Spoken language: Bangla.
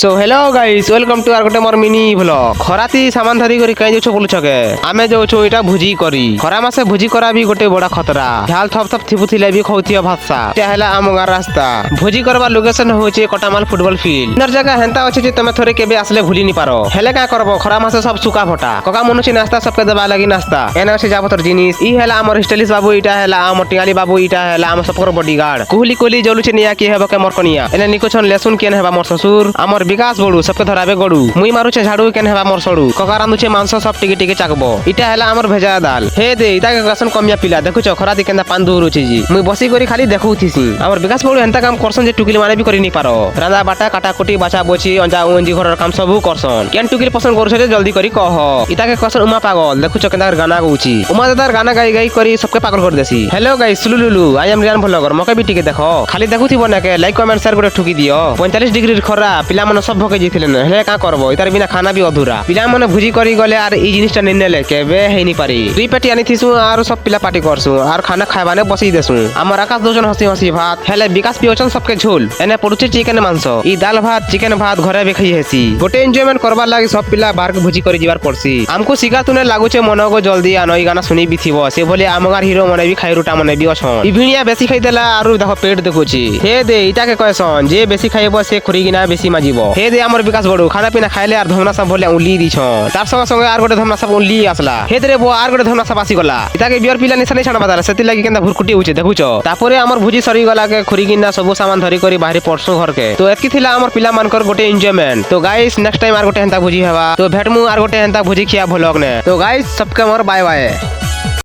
So hello guys welcome to আর গোটে মোর মিনি ব্লগ খরাতি সামান ধরি করি কাই যাচ্ছ বলুছ কে আমি যাচ্ছু এটা ভুজি করি খরা মাসে ভুজি করা বি গোটে বড় খতরা ঝাল থপ থপ থিবু থিলে বি খাউথিয়া ভাষা এটা হেলা আম গাঁ রাস্তা ভুজি করবার লোকেশন হচ্ছে কটামাল ফুটবল ফিল্ড ইনর জায়গা হেন্তা আছে যে তুমি থরে কেবে আসলে ভুলি নি পারো হেলে কা করব খরা মাসে সব সুকা ফটা ককা মনুছি নাস্তা সবকে দেবা লাগি নাস্তা এনে আছে যাবতর জিনিস ই হেলা আমার স্টাইলিশ বাবু এটা হেলা আমার টিয়ালি বাবু এটা হেলা আমার সবকর বডিগার্ড কুহলি কুহলি জলুছে নিয়া কি হেব কে মোর কনিয়া এনে নিকুছন লেসুন কেন হেবা মোর শ্বশুর আমার বিকাশ বড়ু সবকে ধরাবে গড়ু মুই মারুছে ঝাড়ু কেন হেবা মোর সড়ু ককা রান্ধুছে মাংস সব টিকে টিকে চাকবো এটা হেলা আমার ভেজা দাল হে দে ইতাকে কাসন কমিয়া পিলা দেখুছ খরা দি কেন্দা পান দৌড়ুছে জি মুই বসি করে খালি দেখুথিছি আমার বিকাশ বড়ু হেন্তা কাম করছন যে টুকিল মানে বি করি নি পারো রান্দা বাটা কাটাকুটি বাছা বছি অঞ্জা উঞ্জি ঘরের কাম সবু করছন কেন টুকিল পছন্দ করছ যে জলদি করি কহ ইতাকে কসন উমা পাগল দেখুছ কেন্দা গানা গাউছি উমা দাদার গানা গাই গাই করি সবকে পাগল করে দেছি হ্যালো গাইস সুলুলুলু আই এম রিয়ান ভ্লগার মকে বি টিকে দেখো খালি দেখুথিব নাকে লাইক কমেন্ট শেয়ার করে ঠুকি দিও 45 ডিগ্রির খরা পিলা মানে সব ভকে জিতিলেন হেলে কা করব ইতার বিনা খানা বি অধুরা পিলা মানে ভুজি করি গলে আর এই জিনিসটা নিনে নেলে কেবে হেইনি পারি দুই পেটি আনি থিসু আর সব পিলা পার্টি করছু আর খানা খাইবানে বসি দেছু আমার আকাশ দুজন হসি হসি ভাত হেলে বিকাশ পিওচন সবকে ঝোল এনে পড়ুছে চিকেন মাংস ই ডাল ভাত চিকেন ভাত ঘরে বে খাই হেসি গোটে এনজয়মেন্ট করবার লাগি সব পিলা বাহার ভুজি করে যাবার পড়ছি আমকু সিগা তুনে লাগুছে মনগো জলদি আনো ই গানা শুনি বিথিব সে বলে আমগার হিরো মনে বি খাই রুটা মনে বি অছন ইভিনিয়া বেশি খাই দেলা আর দেখো পেট দেখুছি হে দে ইটাকে কয়সন যে বেশি খাইব সে খুরি গিনা বেশি মাজিব হে দে আমার বিকাশ বড় খানা পিনা খাইলে আর ধমনা সব বলে উলি দিছন তার সঙ্গে সঙ্গে আর গোটে ধমনা সব উলি আসলা হে দে বো আর গোটে ধমনা সব আসি গলা ইটাকে বিয়ার পিলা নিশানি ছাড়া বাদার সেতি লাগি কেন্দা ভুরকুটি উচে দেখুছ তারপরে আমার ভুজি সরি গলা কে খুরি গিনা সবু সামান ধরি করি বাহির পড়ছু ঘরকে তো এতকি থিলা আমার পিলা মানকর গোটে এনজয়মেন্ট তো গাইস নেক্সট টাইম আর গোটে হেন্তা ভুজি হেবা তো ভেটমু আর গোটে হেন্তা ভুজি খিয়া ভ্লগ নে তো গাইস सबके मोर बाय बाय।